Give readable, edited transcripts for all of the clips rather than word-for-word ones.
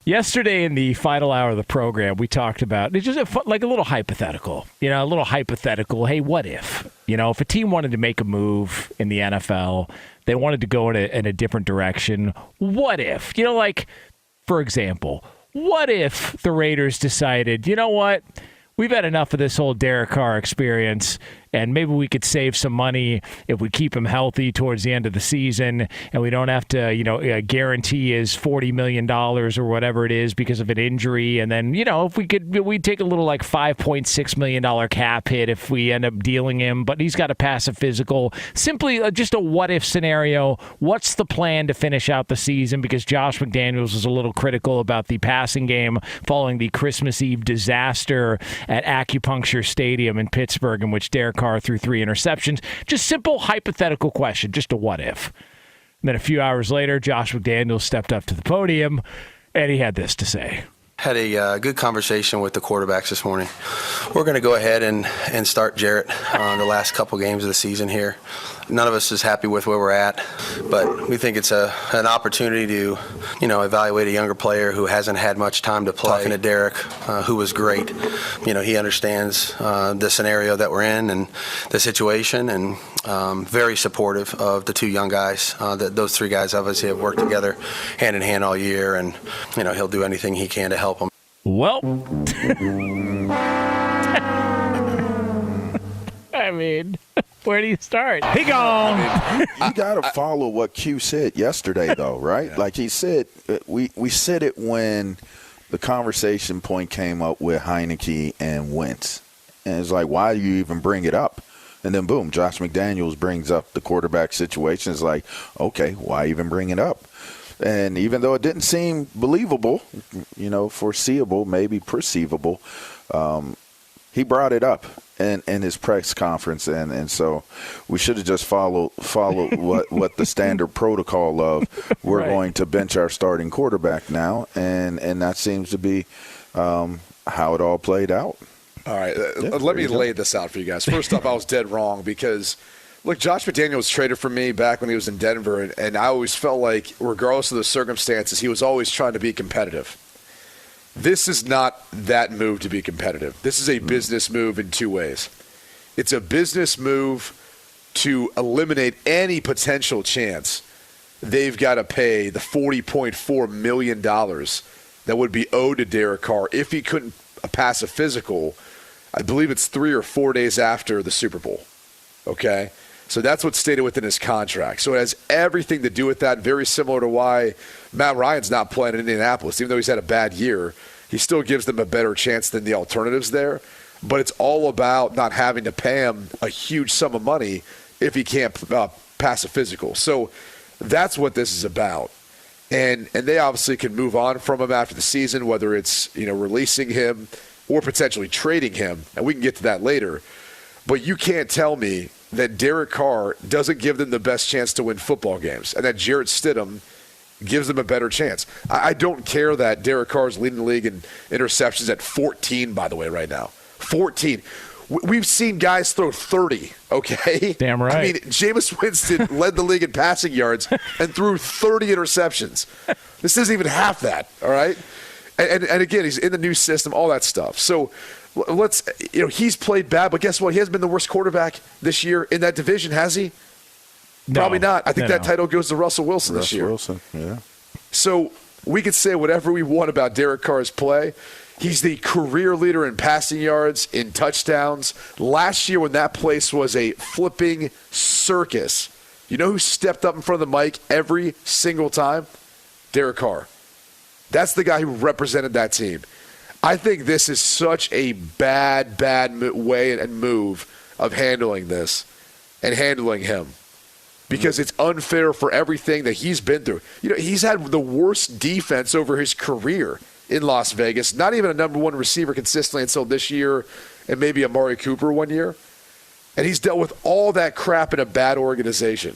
Yesterday in the final hour of the program, we talked about it's just like a little hypothetical. A little hypothetical. Hey, what if? If a team wanted to make a move in the NFL, they wanted to go in a different direction. What if? For example, what if the Raiders decided, you know what? We've had enough of this whole Derek Carr experience, and maybe we could save some money if we keep him healthy towards the end of the season, and we don't have to, guarantee his $40 million or whatever it is because of an injury. And then, if we'd take a little like $5.6 million cap hit if we end up dealing him, but he's got to pass a physical. Simply just a what-if scenario. What's the plan to finish out the season? Because Josh McDaniels was a little critical about the passing game following the Christmas Eve disaster at Acupuncture Stadium in Pittsburgh, in which Derek Carr threw 3 interceptions. Just simple hypothetical question, just a what if. And then a few hours later, Josh McDaniels stepped up to the podium, and he had this to say. Had a good conversation with the quarterbacks this morning. We're going to go ahead and start Jarrett the last couple games of the season here. None of us is happy with where we're at, but we think it's an opportunity to, evaluate a younger player who hasn't had much time to play. Talking to Derek, who was great. He understands the scenario that we're in and the situation, and very supportive of the 2 young guys. Those 3 guys obviously have worked together hand in hand all year, and he'll do anything he can to help them. Well, I mean, where do you start? He gone. You got to follow what Q said yesterday, though, right? Yeah. Like he said, we said it when the conversation point came up with Heineke and Wentz. And it's like, why do you even bring it up? And then, boom, Josh McDaniels brings up the quarterback situation. It's like, okay, why even bring it up? And even though it didn't seem believable, foreseeable, maybe perceivable, he brought it up in his press conference. And so we should have just followed what the standard protocol of we're right. Going to bench our starting quarterback now. And that seems to be how it all played out. All right. Let me lay this out for you guys. First off, I was dead wrong because – look, Josh McDaniels was traded for me back when he was in Denver, and I always felt like, regardless of the circumstances, he was always trying to be competitive. This is not that move to be competitive. This is a business move in 2 ways. It's a business move to eliminate any potential chance they've got to pay the $40.4 million that would be owed to Derek Carr if he couldn't pass a physical. I believe it's 3 or 4 days after the Super Bowl. Okay? So that's what's stated within his contract. So it has everything to do with that, very similar to why Matt Ryan's not playing in Indianapolis. Even though he's had a bad year, he still gives them a better chance than the alternatives there. But it's all about not having to pay him a huge sum of money if he can't pass a physical. So that's what this is about. And they obviously can move on from him after the season, whether it's releasing him or potentially trading him. And we can get to that later. But you can't tell me that Derek Carr doesn't give them the best chance to win football games and that Jarrett Stidham gives them a better chance. I don't care that Derek Carr is leading the league in interceptions at 14, by the way, right now. 14. We've seen guys throw 30, okay? Damn right. I mean, Jameis Winston led the league in passing yards and threw 30 interceptions. This isn't even half that, all right? And again, he's in the new system, all that stuff. So he's played bad, but guess what? He hasn't been the worst quarterback this year in that division, has he? No, probably not. I think that title goes to Russell Wilson this year. Russell Wilson, yeah. So we could say whatever we want about Derek Carr's play. He's the career leader in passing yards, in touchdowns. Last year when that place was a flipping circus, you know who stepped up in front of the mic every single time? Derek Carr. That's the guy who represented that team. I think this is such a bad way and move of handling this and handling him because it's unfair for everything that he's been through. He's had the worst defense over his career in Las Vegas, not even a number 1 receiver consistently until this year and maybe Amari Cooper one year. And he's dealt with all that crap in a bad organization.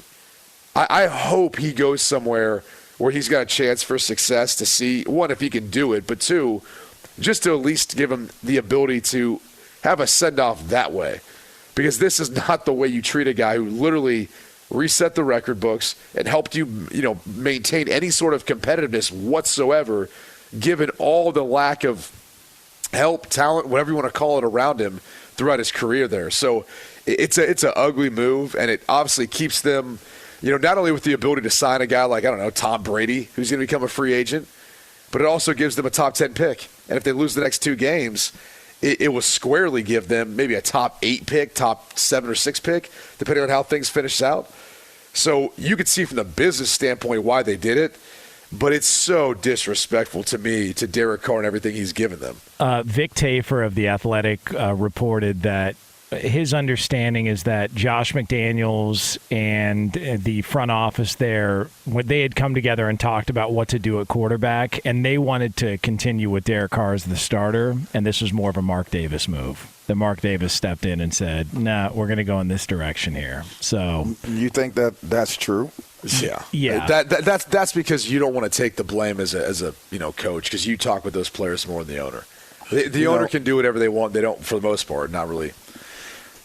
I hope he goes somewhere where he's got a chance for success to see, 1, if he can do it, but 2, just to at least give him the ability to have a send-off that way. Because this is not the way you treat a guy who literally reset the record books and helped you, maintain any sort of competitiveness whatsoever given all the lack of help, talent, whatever you want to call it, around him throughout his career there. So it's an ugly move, and it obviously keeps them, not only with the ability to sign a guy like, Tom Brady, who's going to become a free agent, but it also gives them a top 10 pick. And if they lose the next 2 games, it will squarely give them maybe a top 8 pick, top 7 or 6 pick, depending on how things finish out. So you could see from the business standpoint why they did it, but it's so disrespectful to me, to Derek Carr and everything he's given them. Vic Tafer of The Athletic reported that his understanding is that Josh McDaniels and the front office there, when they had come together and talked about what to do at quarterback, and they wanted to continue with Derek Carr as the starter, and this was more of a Mark Davis move. That Mark Davis stepped in and said, "Nah, we're going to go in this direction here." So you think that's true? Yeah. That's because you don't want to take the blame as a coach, because you talk with those players more than the owner. The owner can do whatever they want. They don't, for the most part, not really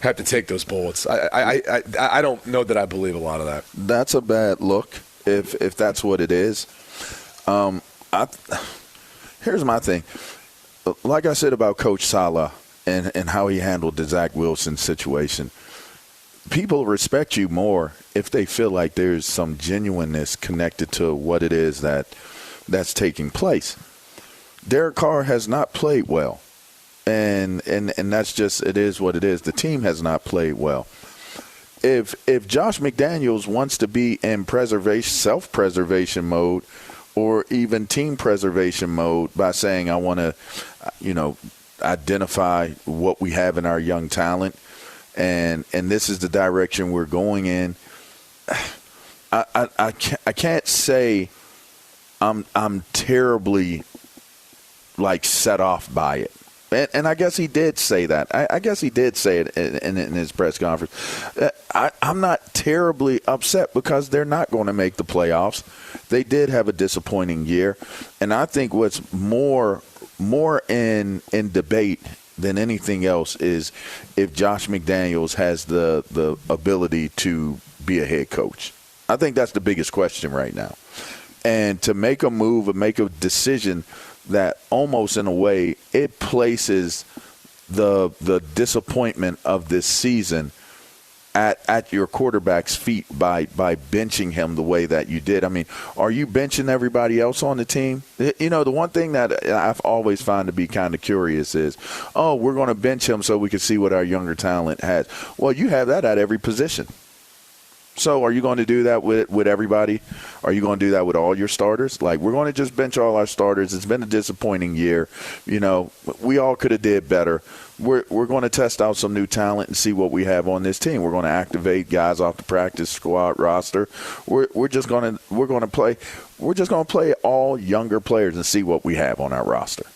have to take those bullets. I don't know that I believe a lot of that. That's a bad look if that's what it is. Here's my thing. Like I said about Coach Saleh and how he handled the Zach Wilson situation, people respect you more if they feel like there's some genuineness connected to what it is that's taking place. Derek Carr has not played well. And that's just, it is what it is. The team has not played well. If Josh McDaniels wants to be in self-preservation mode, or even team preservation mode by saying, I want to, identify what we have in our young talent, and this is the direction we're going in, I can't say I'm terribly set off by it. And I guess he did say that. I guess he did say it in his press conference. I'm not terribly upset because they're not going to make the playoffs. They did have a disappointing year. And I think what's more in debate than anything else is if Josh McDaniels has the ability to be a head coach. I think that's the biggest question right now. And to make a move or make a decision that almost in a way it places the disappointment of this season at your quarterback's feet by benching him the way that you did. I mean, are you benching everybody else on the team? The one thing that I've always found to be kind of curious is, we're going to bench him so we can see what our younger talent has. Well, you have that at every position. So are you going to do that with everybody? Are you going to do that with all your starters? We're going to just bench all our starters. It's been a disappointing year. We all could have did better. We're going to test out some new talent and see what we have on this team. We're going to activate guys off the practice squad roster. We're just going to play all younger players and see what we have on our roster.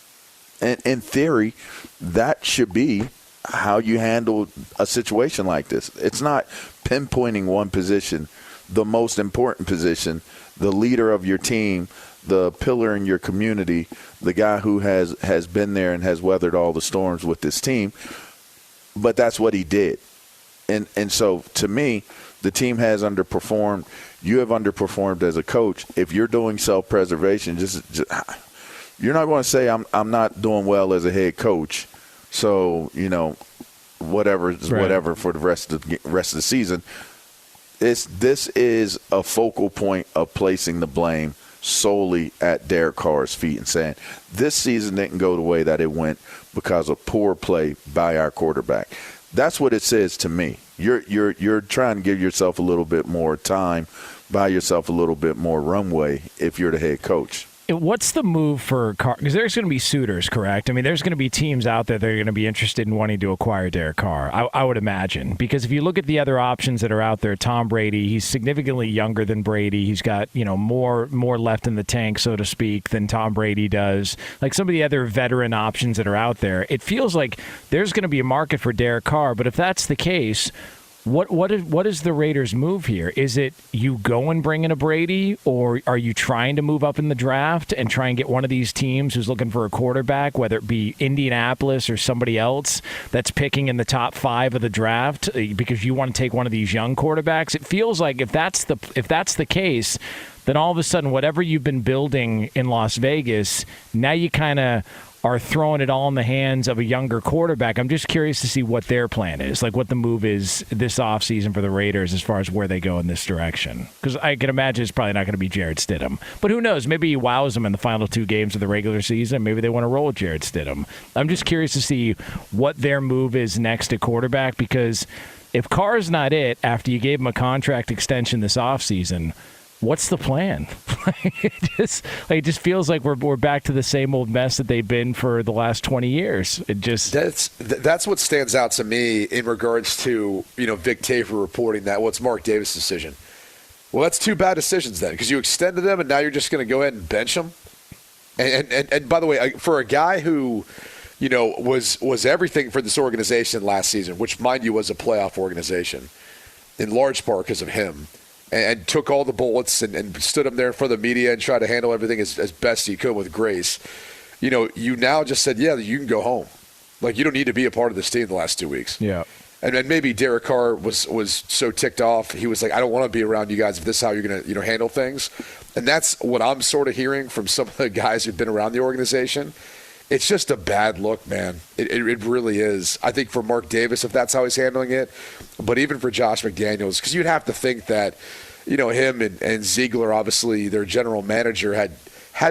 And in theory, that should be how you handle a situation like this. It's not pinpointing one position, the most important position, the leader of your team, the pillar in your community, the guy who has been there and has weathered all the storms with this team. But that's what he did. And so to me, the team has underperformed. You have underperformed as a coach. If you're doing self-preservation, just you're not going to say I'm not doing well as a head coach. So, whatever is whatever for the rest of the season. This is a focal point of placing the blame solely at Derek Carr's feet and saying this season didn't go the way that it went because of poor play by our quarterback. That's what it says to me. You're trying to give yourself a little bit more time, buy yourself a little bit more runway if you're the head coach. What's the move for Carr? Because there's going to be suitors, correct? I mean, there's going to be teams out there that are going to be interested in wanting to acquire Derek Carr, I would imagine. Because if you look at the other options that are out there, Tom Brady, he's significantly younger than Brady. He's got, more left in the tank, so to speak, than Tom Brady does. Like some of the other veteran options that are out there, it feels like there's going to be a market for Derek Carr. But if that's the case, what is the Raiders' move here? Is it you go and bring in a Brady, or are you trying to move up in the draft and try and get one of these teams who's looking for a quarterback, whether it be Indianapolis or somebody else that's picking in the top 5 of the draft because you want to take one of these young quarterbacks? It feels like if that's the case, then all of a sudden, whatever you've been building in Las Vegas, now you kind of are throwing it all in the hands of a younger quarterback. I'm just curious to see what their plan is, like what the move is this offseason for the Raiders as far as where they go in this direction. Because I can imagine it's probably not going to be Jarrett Stidham. But who knows? Maybe he wows them in the final 2 games of the regular season. Maybe they want to roll with Jarrett Stidham. I'm just curious to see what their move is next at quarterback, because if Carr's not it after you gave him a contract extension this offseason, what's the plan? it just feels like we're back to the same old mess that they've been for the last 20 years. That's what stands out to me in regards to Vic Tafur reporting that it's Mark Davis' decision. Well, that's 2 bad decisions then, because you extended them and now you're just going to go ahead and bench him. And by the way, for a guy who was everything for this organization last season, which mind you was a playoff organization, in large part because of him. And took all the bullets and stood up there in front of the media and tried to handle everything as best he could with grace. You now just said, yeah, you can go home. Like, you don't need to be a part of this team the last 2 weeks. Yeah. And then maybe Derek Carr was so ticked off. He was like, I don't want to be around you guys if this is how you're going to handle things. And that's what I'm sort of hearing from some of the guys who've been around the organization. It's just a bad look, man. It really is. I think for Mark Davis, if that's how he's handling it, but even for Josh McDaniels, because you'd have to think that, him and Ziegler, obviously their general manager, had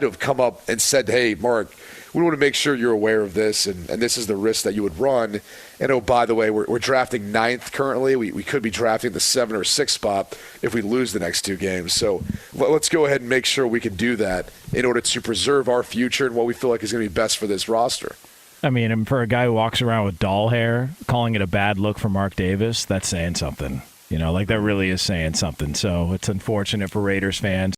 to have come up and said, hey, Mark, we want to make sure you're aware of this, and this is the risk that you would run. And, oh, by the way, we're drafting 9th currently. We could be drafting the 7 or 6 spot if we lose the next 2 games. So let's go ahead and make sure we can do that in order to preserve our future and what we feel like is going to be best for this roster. I mean, and for a guy who walks around with doll hair, calling it a bad look for Mark Davis, that's saying something. That really is saying something. So it's unfortunate for Raiders fans.